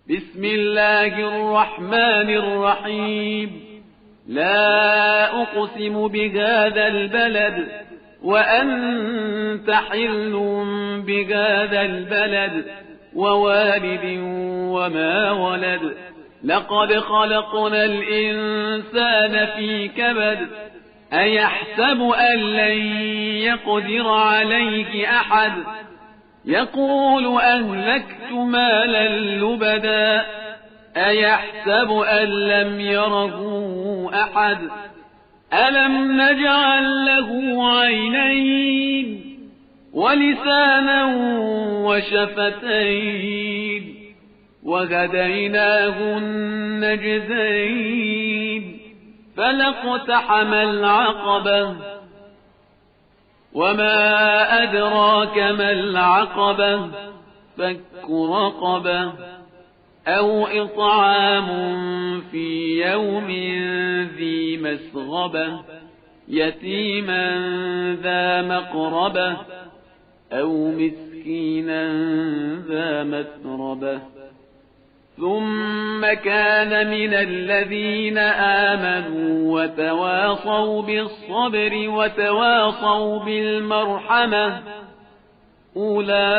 بسم الله الرحمن الرحيم لا أقسم بهذا البلد وأنت حل بهذا البلد ووالد وما ولد لقد خلقنا الإنسان في كبد أيحسب أن لن يقدر عليه أحد يقول أهلكت مالا لبدا أيحسب أن لم يره أحد ألم نجعل له عينين ولسانا وشفتين وهديناه النجدين فلاقتحم العقبة وما أدراك ما العقبة فك رقبة أو إطعام في يوم ذي مسغبة يتيما ذا مقربة أو مسكينا ذا متربة ثم كان من الذين آمنوا وتواصوا بالصبر وتواصوا بالمرحمة أولئك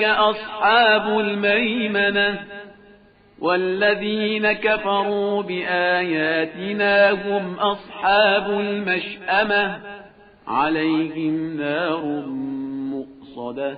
أصحاب الميمنة والذين كفروا بآياتنا هم أصحاب المشأمة عليهم نار مؤصدة